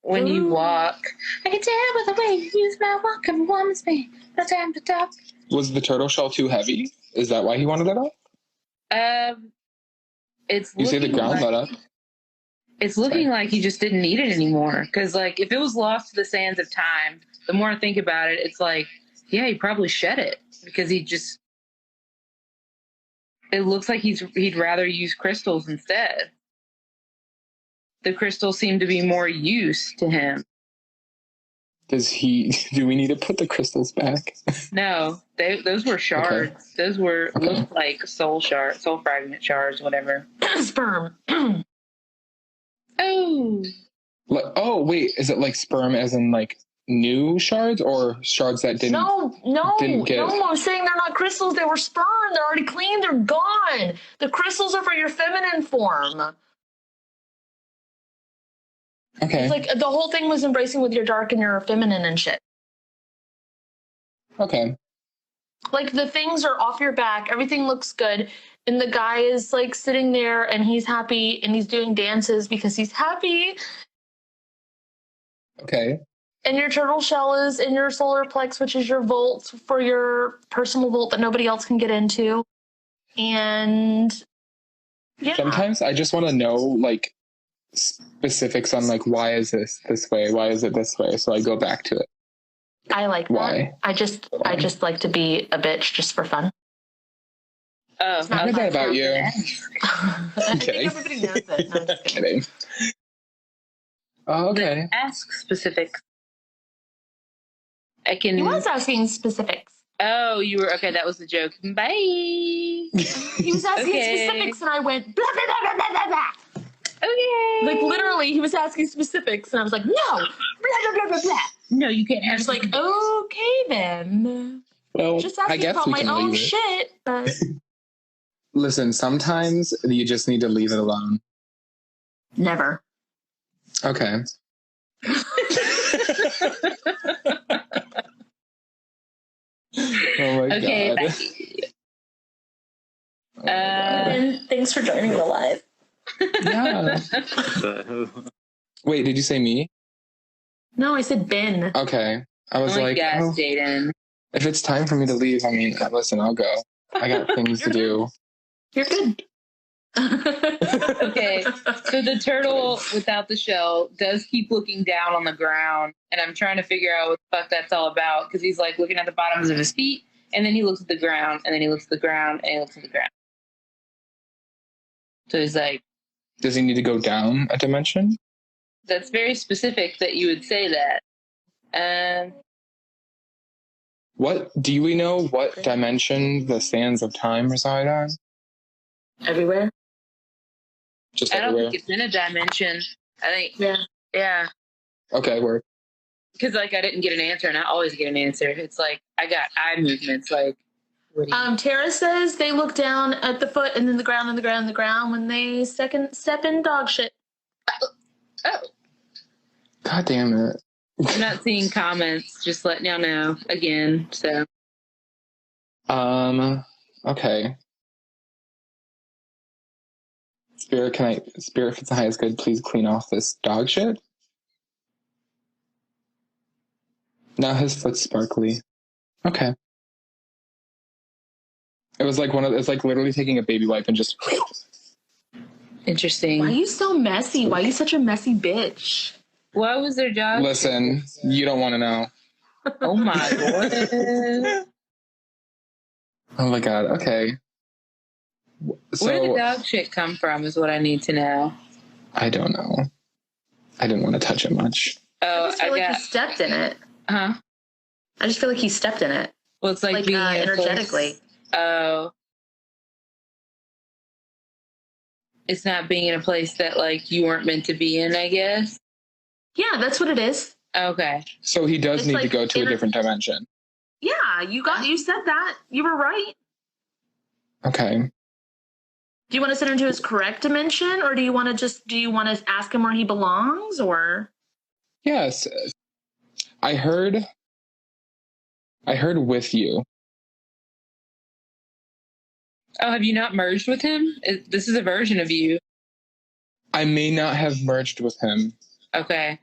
When you walk, I can tell by the way you use my walk and woman's me. No time to talk. Was the turtle shell too heavy? Is that why he wanted it off? It's you say the ground let up. It's looking like he just didn't need it anymore. Because, like, if it was lost to the sands of time, the more I think about it, it's like, yeah, he probably shed it because he just. It looks like he'd rather use crystals instead. The crystals seem to be more use to him. Do we need to put the crystals back? No, those were shards. Okay. Those looked like soul fragment shards, whatever. Sperm. Oh. Oh, wait, is it like sperm as in like new shards or shards that didn't? No, I'm saying they're not crystals, they were sperm. They're already clean, they're gone. The crystals are for your feminine form. Okay. It's like the whole thing was embracing with your dark and your feminine and shit. Okay. Like the things are off your back, everything looks good, and the guy is like sitting there and he's happy and he's doing dances because he's happy. Okay. And your turtle shell is in your solar plex, which is your vault for your personal vault that nobody else can get into. And yeah. Sometimes I just want to know like specifics on like why is this way? Why is it this way? So I go back to it. I like why. That. I just like to be a bitch just for fun. Oh, I heard that about you. I'm kidding. Everybody knows it. No, I'm just kidding. Oh, okay. Ask specifics. He was asking specifics. Oh, you were okay. That was the joke. Bye. He was asking specifics, and I went blah blah blah blah blah blah. Okay. Like literally, he was asking specifics, and I was like, no, blah blah blah blah blah. No, you can't. I was like, okay then. Well, just asking I guess about we can my own leave shit, but. Listen, sometimes you just need to leave it alone. Never. Okay. Oh my God. And thanks for joining the live. Yeah. Wait, did you say me? No, I said Ben. Okay. I was like, Dayton. If it's time for me to leave, I mean, listen, I'll go. I got things to do. You're good. Okay, so the turtle without the shell does keep looking down on the ground, and I'm trying to figure out what the fuck that's all about, because he's like looking at the bottoms of his feet, and then he looks at the ground, and then he looks at the ground, and he looks at the ground. So he's like... Does he need to go down a dimension? That's very specific that you would say that. What, do we know what dimension the sands of time reside on? Everywhere. Just I everywhere? don't think it's in a dimension. I think, yeah. Okay, work. Because, like, I didn't get an answer, and I always get an answer. It's like, I got eye movements, like, Tara says they look down at the foot and then the ground and the ground and the ground when they step in dog shit. Oh. God damn it. I'm not seeing comments, just letting y'all know again, so. Okay. Spirit, if it's the highest good, please clean off this dog shit? Now his foot's sparkly. Okay. It was like it's like literally taking a baby wipe and just. Interesting. Why are you so messy? Why are you such a messy bitch? What was their job? Listen, you don't want to know. Oh my Lord. Oh my God. Okay. So, where did the dog shit come from is what I need to know. I don't know. I didn't want to touch it much. Oh, I just feel like he stepped in it. Huh? I just feel like he stepped in it. Well, it's like being energetically. Oh. It's not being in a place that, like, you weren't meant to be in, I guess. Yeah, that's what it is. Okay. So he does need to go to a different dimension. Yeah, you said that. You were right. Okay. Do you want to send him to his correct dimension, or do you want to ask him where he belongs, or? Yes. I heard with you. Oh, have you not merged with him? This is a version of you. I may not have merged with him. Okay.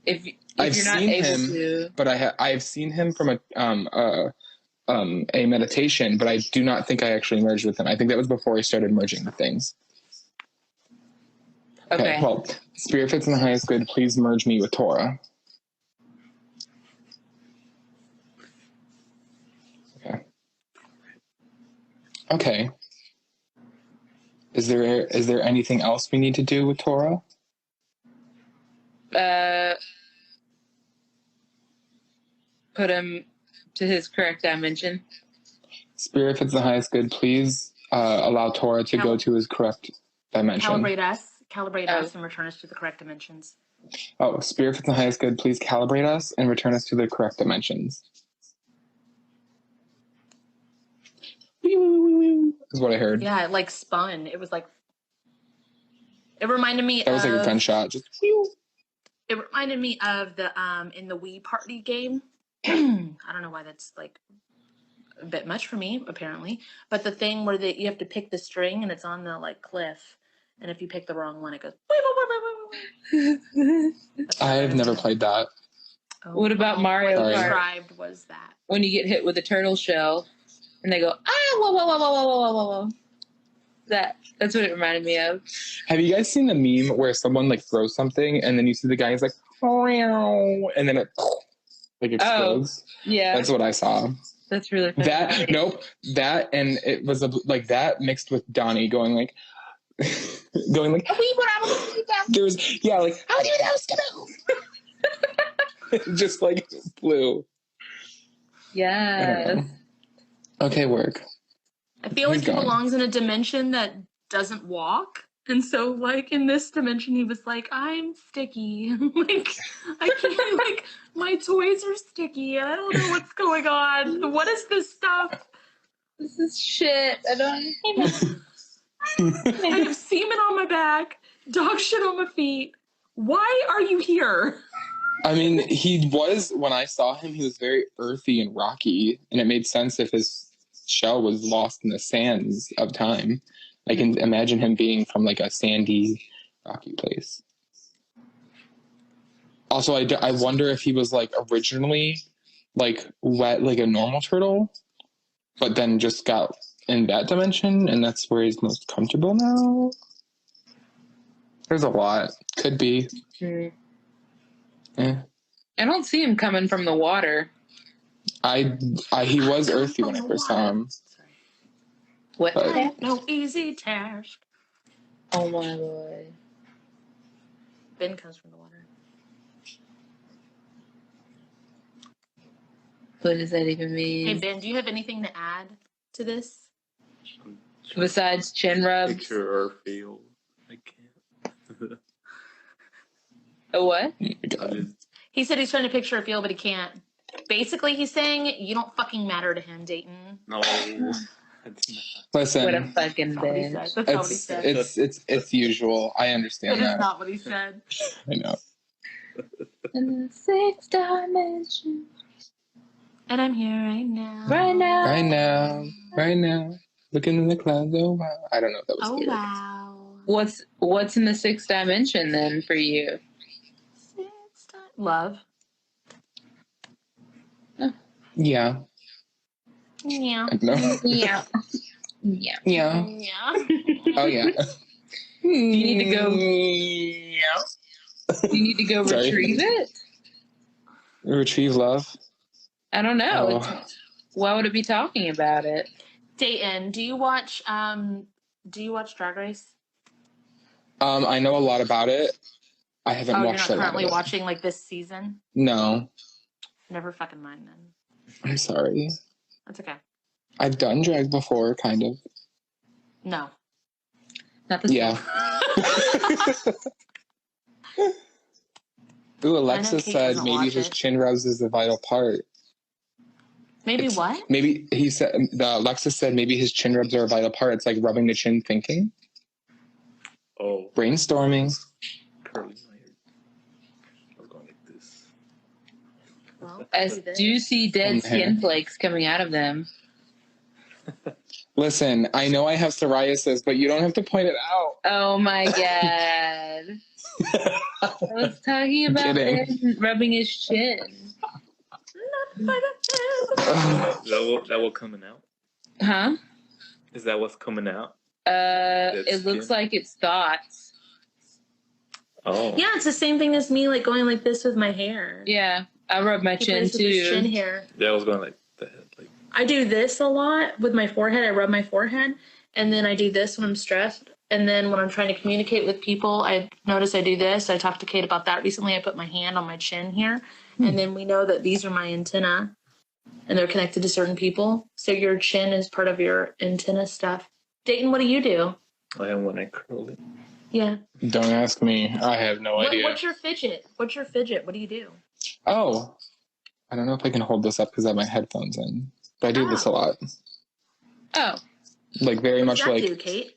If I've you're not seen able him, to, but I've seen him from a meditation, but I do not think I actually merged with him. I think that was before I started merging with things. okay. Well, Spirit Fits in the highest good, please merge me with Torah. Okay. Is there anything else we need to do with Torah? Put him to his correct dimension. Spirit Fits the highest good, please allow Torah to go to his correct dimension. Calibrate us, and return us to the correct dimensions. Oh, Spirit Fits the highest good, please calibrate us and return us to the correct dimensions. Is what I heard. Yeah, it like spun. It was like, it reminded me That was like a gunshot. Just it reminded me of the in the Wii Party game. I don't know why that's like a bit much for me, apparently. But the thing where you have to pick the string and it's on the like cliff, and if you pick the wrong one, it goes. I have never played that. What about Mario What you Kart? described was that. When you get hit with a turtle shell, and they go, whoa, whoa, whoa, whoa, whoa, whoa, whoa, whoa. That's what it reminded me of. Have you guys seen the meme where someone like throws something and then you see the guy is like, oh, and then it like explodes? Oh, yeah. That's what I saw. That's really funny. That, and it was like that mixed with Donnie going like, there's, yeah, like, how do you know? Just like flew. Yeah. Okay, work. I feel like He's he gone. belongs in a dimension that doesn't walk. And so, like, in this dimension, he was like, I'm sticky. Like, I can't, like, my toys are sticky. And I don't know what's going on. What is this stuff? This is shit. I don't. I have semen on my back, dog shit on my feet. Why are you here? I mean, he was, when I saw him, he was very earthy and rocky, and it made sense if his shell was lost in the sands of time. I can imagine him being from like a sandy, rocky place. Also, I wonder if he was like originally like wet like a normal turtle, but then just got in that dimension, and that's where he's most comfortable now. There's a lot. Could be. Mm. Yeah. I don't see him coming from the water. He was earthy when I first saw him. What? But- No easy task. Oh my lord. Ben comes from the water. What does that even mean? Hey, Ben, do you have anything to add to this? Besides chin rubs? Picture or feel. I can't. A what? I just, He said he's trying to picture a feel, but he can't. Basically, he's saying you don't fucking matter to him, Dayton. no, it's not. Listen, What a fucking That's not what he bitch. said. That's not what he said. it's usual. I That understand is that. not what he said. I know. In the sixth dimension. And I'm here right now. Right now. Looking in the clouds. Oh wow. I don't know if that was Oh, weird. wow. What's in the sixth dimension then for you? Love. Yeah. Yeah. No. Yeah. Yeah. Yeah. Yeah. Oh yeah. Do you need to go? Yeah. Do you need to go Sorry. retrieve it? Retrieve love. I don't know. Oh. Why would it be talking about it? Dayton, do you watch Drag Race? I know a lot about it. I haven't Oh, you're watched not a lot of currently it. watching like this season? No. Never fucking mind then. I'm sorry. That's okay. I've done drag before, kind of. No. Not the Yeah. Ooh, Alexa Kate said doesn't maybe watch his it. chin rubs is a vital part. Maybe what? Maybe he said, Alexa said maybe his chin rubs are a vital part. It's like rubbing the chin thinking. Oh, Brainstorming. curly my hair. I was going like this. Well, I do this. do see dead On the hair. skin flakes coming out of them. Listen, I know I have psoriasis, but you don't have to point it out. Oh my god. I was talking about Ben rubbing his chin. That what coming out? Huh? Is that what's coming out? It looks like it's thoughts. Oh. Yeah, it's the same thing as me, like going like this with my hair. Yeah, I rub my chin plays too. with his chin hair. Yeah, I was going like that. Like, I do this a lot with my forehead. I rub my forehead, and then I do this when I'm stressed. And then when I'm trying to communicate with people, I notice I do this. I talked to Kate about that recently. I put my hand on my chin here, and then we know that these are my antenna, and they're connected to certain people. So your chin is part of your antenna stuff. Dayton, what do you do? I am when I curl it. Yeah. Don't ask me. I have no idea. What's your fidget? What do you do? Oh, I don't know if I can hold this up because I have my headphones in, but I do this a lot. Oh. Like very much What like. does that do, Kate?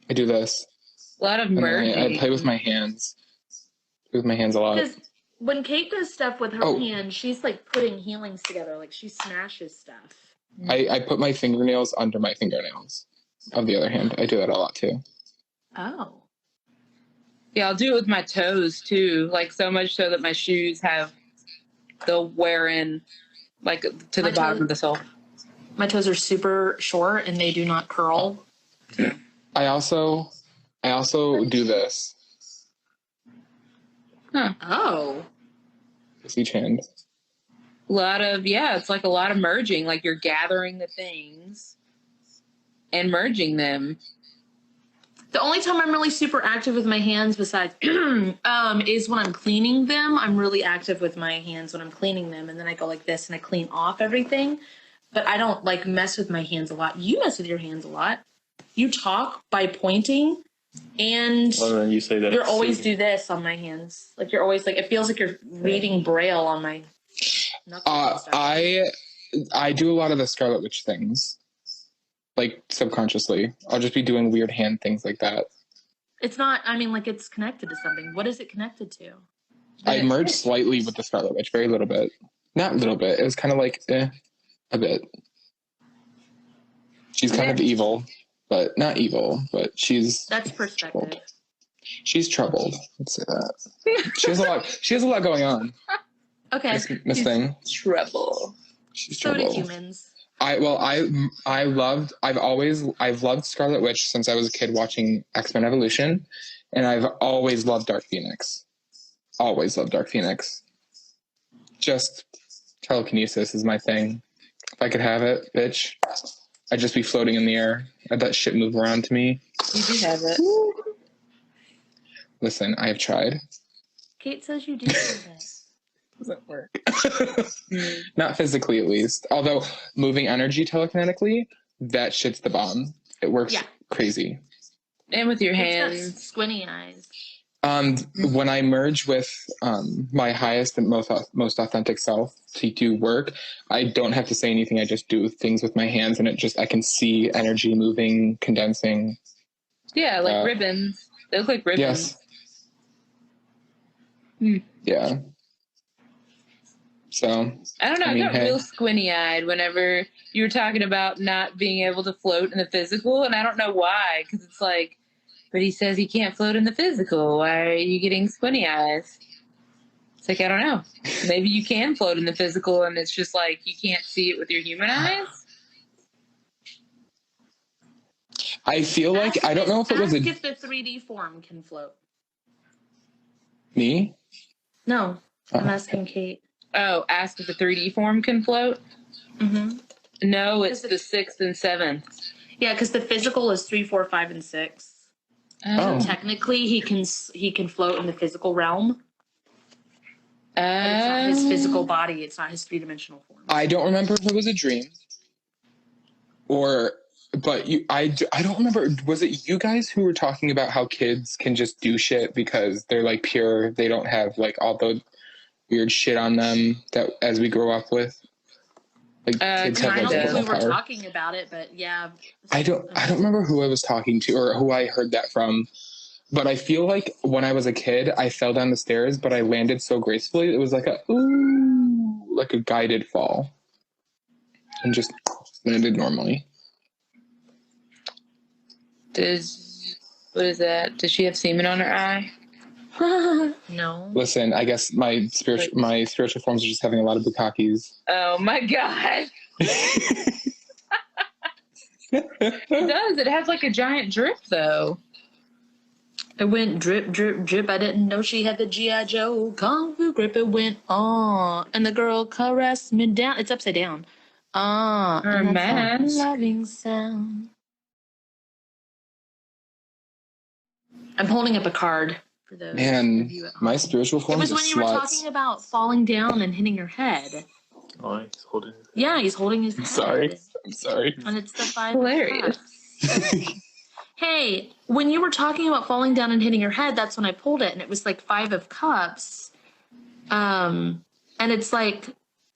I do this. A lot of And merging. I play with my hands. Play with my hands a lot. Because when Kate does stuff with her Oh. hand, she's like putting healings together. Like she smashes stuff. I put my fingernails under my fingernails. Of the other hand, I do that a lot too. Oh. Yeah, I'll do it with my toes too. Like so much so that my shoes have the wear in, like to the bottom of the sole. My toes are super short and they do not curl. I also do this. Huh. Oh. With each hand. A lot of, it's like a lot of merging. Like you're gathering the things and merging them. The only time I'm really super active with my hands besides is when I'm cleaning them. I'm really active with my hands when I'm cleaning them. And then I go like this and I clean off everything. But I don't like mess with my hands a lot. You mess with your hands a lot. You talk by pointing and then you say that you're always do this on my hands. Like you're always like, it feels like you're reading Braille on my knuckles and stuff. I do a lot of the Scarlet Witch things. Like subconsciously. I'll just be doing weird hand things like that. It's not, I mean, like it's connected to something. What is it connected to? I merged slightly with the Scarlet Witch, very little bit. Not a little bit. It was kind of like, a bit. She's kind of evil, but not evil, but she's... That's perspective. Troubled. She's troubled. Let's say that. She has a lot going on. Okay. Miss Thing. Trouble. She's So troubled. do humans. I've loved Scarlet Witch since I was a kid watching X-Men Evolution, and I've always loved Dark Phoenix. Always loved Dark Phoenix. Just telekinesis is my thing. If I could have it, bitch, I'd just be floating in the air. I'd let shit move around to me. You do have it. Listen, I have tried. Kate says you do have it. Doesn't work. Not physically, at least. Although moving energy telekinetically, that shit's the bomb. It works crazy. And with your Kate's got hands. squinty eyes. When I merge with my highest and most authentic self to do work, I don't have to say anything. I just do things with my hands, and I can see energy moving, condensing. Yeah, like ribbons. They look like ribbons. Yes. Yeah. So I don't know. I got real squinty-eyed whenever you were talking about not being able to float in the physical, and I don't know why. Because it's like, but he says he can't float in the physical. Why are you getting squinty eyes? It's like, I don't know. Maybe you can float in the physical, and it's just like you can't see it with your human eyes. I feel like I don't know if it was if the 3D form can float. Me? No, I'm asking Kate. Oh, ask if the 3D form can float? Mm-hmm. No, it's the 6th and 7th. Yeah, because the physical is 3, 4, 5, and 6. Oh. So technically, he can float in the physical realm. But it's not his physical body. It's not his 3-dimensional form. I don't remember if it was a dream, but I don't remember. Was it you guys who were talking about how kids can just do shit because they're like pure? They don't have like all the weird shit on them that as we grow up with. Like kids have I like don't think we were power. talking about it, but yeah. I don't remember who I was talking to or who I heard that from. But I feel like when I was a kid, I fell down the stairs, but I landed so gracefully. It was like a guided fall. and just landed normally. What is that? Does she have semen on her eye? No. Listen, I guess my spiritual forms are just having a lot of bukakis. Oh my god. It does. It has like a giant drip though. It went drip, drip, drip. I didn't know she had the G.I. Joe Kung Fu grip. It went on. And the girl caressed me down. It's upside down. Her And that's mask. that loving sound. I'm holding up a card for those Man, of you at home. my spiritual It forms was are when you were sluts. talking about falling down and hitting your head. Oh, he's holding it. Yeah, he's holding his head. I'm sorry. And it's the 5 Hilarious. of cups. Hey, when you were talking about falling down and hitting your head, that's when I pulled it, and it was like 5 of cups. And it's like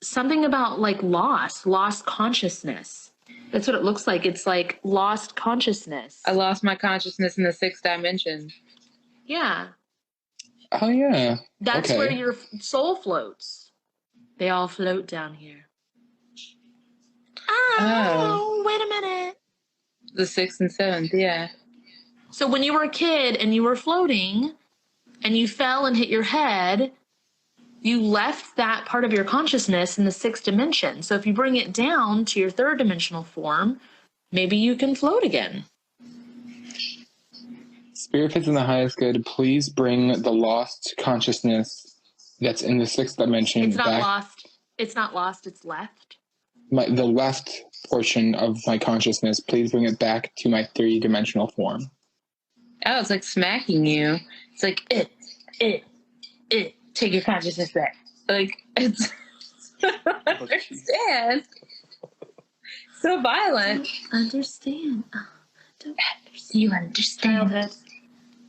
something about like lost consciousness. That's what it looks like. It's like lost consciousness. I lost my consciousness in the 6th dimension. Yeah. Oh, yeah. That's Okay. where your soul floats. They all float down here. Oh, wait a minute. The 6th and 7th, yeah. So when you were a kid and you were floating and you fell and hit your head, you left that part of your consciousness in the 6th dimension. So if you bring it down to your 3rd dimensional form, maybe you can float again. Spirit fits in the highest good. Please bring the lost consciousness that's in the 6th dimension It's not back. lost. It's not lost. It's left. The left portion of my consciousness, please bring it back to my 3-dimensional form. Oh, it's like smacking you. It's like, take your consciousness back. Like, it's... I don't understand. So violent. Understand. You understand. Childhood.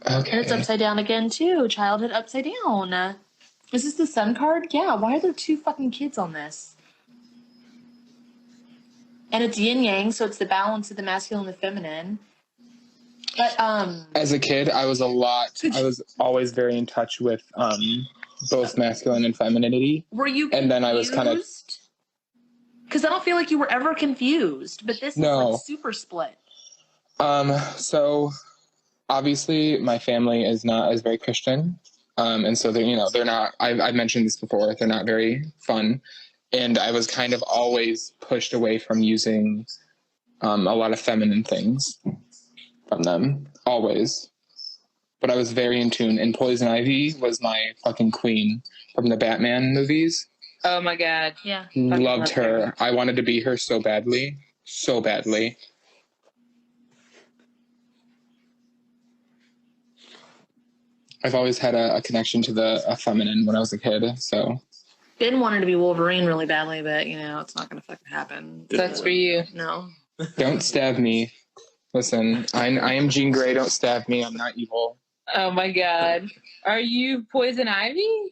Okay. And it's upside down again, too. Childhood upside down. Is this the sun card? Yeah. Why are there 2 fucking kids on this? And it's yin yang, so it's the balance of the masculine and the feminine. But As a kid, I was always very in touch with both masculine and femininity. were you confused? And then I was kind of... Because I don't feel like you were ever confused, but this is No. like super split. So obviously my family is very Christian. And so they're not, I've mentioned this before, they're not very fun. And I was kind of always pushed away from using a lot of feminine things from them, always. But I was very in tune. And Poison Ivy was my fucking queen from the Batman movies. Oh my god. Yeah. Loved her. I wanted to be her so badly. So badly. I've always had a connection to a feminine when I was a kid, so... Ben wanted to be Wolverine really badly, but, it's not going to fucking happen. Sucks for you. No. Don't stab me. Listen, I am Jean Grey. Don't stab me. I'm not evil. Oh my god. Are you Poison Ivy?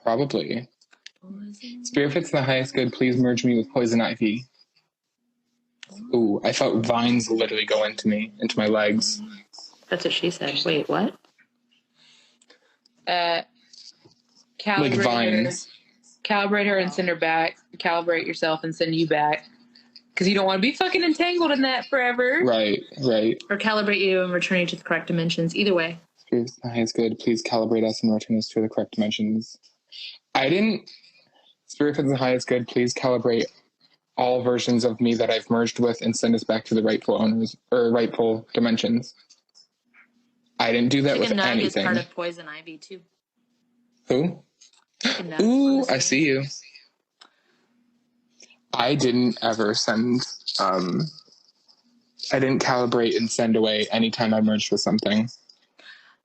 Probably. Spirit fits the highest good. Please merge me with Poison Ivy. Ooh, I felt vines literally go into my legs. That's what she said. Wait, what? Like vines. Calibrate her and send her back. Calibrate yourself and send you back. Because you don't want to be fucking entangled in that forever. Right. Or calibrate you and return you to the correct dimensions. Either way. Spirit fits the highest good. Please calibrate us and return us to the correct dimensions. Spirit fits the highest good. Please calibrate all versions of me that I've merged with and send us back to the rightful owners or rightful dimensions. I didn't do that with Chicken Nug anything. is part of Poison Ivy, too. Who? Chicken Nug. Ooh, I see you. I didn't ever send, I didn't calibrate and send away anytime I merged with something.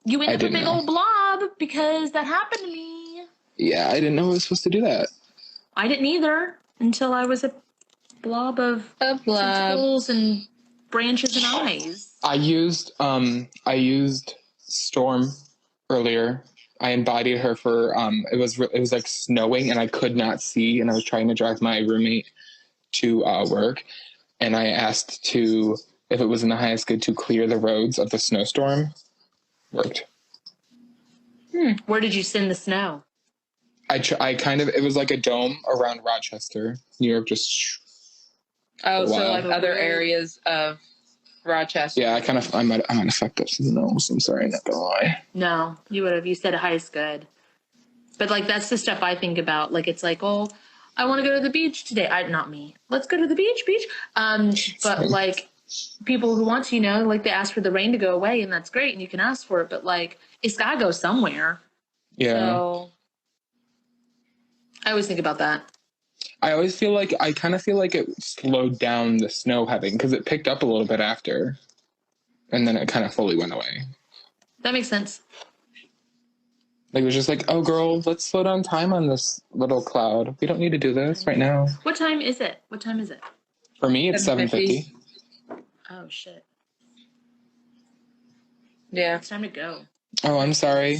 You end up a didn't big know. old blob because that happened to me. Yeah, I didn't know I was supposed to do that. I didn't either until I was a blob of tentacles and branches and eyes. I used Storm earlier. I embodied her for it was like snowing and I could not see, and I was trying to drive my roommate to work, and I asked if it was in the highest good to clear the roads of the snowstorm. Worked. Where did you send the snow? I kind of, it was like a dome around Rochester, New York, just Oh, so Wow. like other areas of Rochester. Yeah, I might have fucked up some nose. I'm sorry, not gonna lie. No, you would have. You said high is good. But like that's the stuff I think about. Like it's like, oh, I want to go to the beach today. Not me. Let's go to the beach. But like people who want to, like they ask for the rain to go away, and that's great, and you can ask for it. But like it's gotta go somewhere. Yeah. So I always think about that. I kind of feel like it slowed down the snow heading because it picked up a little bit after, and then it kind of fully went away. That makes sense. Like it was just like, oh girl, let's slow down time on this little cloud. We don't need to do this right now. What time is it? For me, it's 7:50. Oh shit! Yeah. It's time to go. Oh, I'm sorry.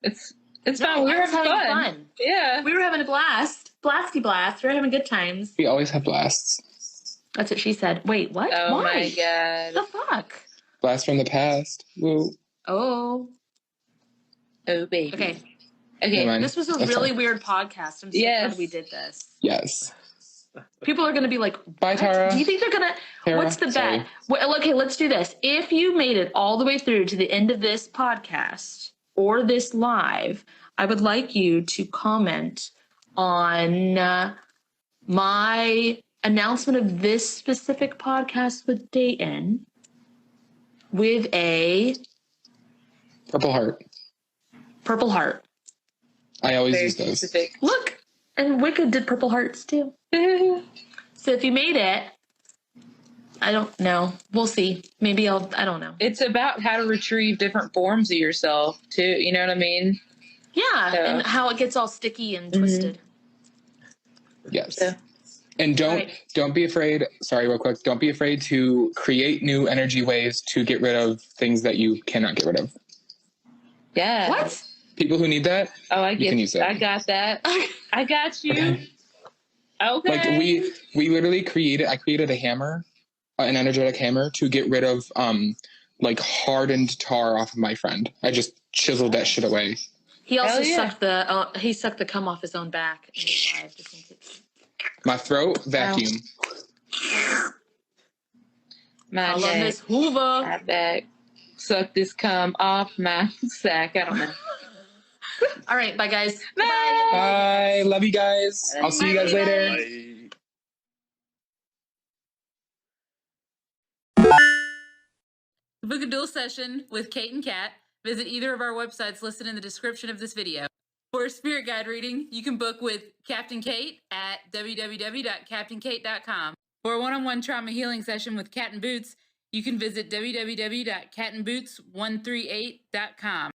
It's fun. We were having fun. Yeah. We were having a blast. Blasty blast. We were having good times. We always have blasts. That's what she said. Wait, what? Oh Why? my god. The fuck? Blast from the past. Woo. Oh, baby. okay. Okay. This was a really weird podcast. I'm so glad we did this. Yes. People are going to be like, bye, Tara. Do you think they're going to, what's the bet? Well, okay, let's do this. If you made it all the way through to the end of this podcast or this live, I would like you to comment on my announcement of this specific podcast with Dayton with a Purple heart. purple heart. I always Very use those. specific. Look, and Wicked did purple hearts too. So if you made it, I don't know. We'll see. Maybe I don't know. It's about how to retrieve different forms of yourself too. You know what I mean? Yeah, So. and how it gets all sticky and twisted. Yes. So. And don't be afraid. Sorry, real quick. Don't be afraid to create new energy ways to get rid of things that you cannot get rid of. Yeah. What? People who need that. Oh, you can use it. I got that. I got you. Okay. Like we literally I created a hammer, an energetic hammer to get rid of like hardened tar off of my friend. I just chiseled that shit away. He also sucked the cum off his own back in his life. Just in case. My throat vacuum. My I love Miss Hoover. My back. Suck this cum off my sack. I don't know. All right, bye guys. Bye. Bye. Love you guys. I'll see you guys later. To book a dual session with Kate and Kat, visit either of our websites listed in the description of this video. For a spirit guide reading, you can book with Captain Kate at www.captainkate.com. For a one-on-one trauma healing session with Cat and Boots, you can visit www.catandboots138.com.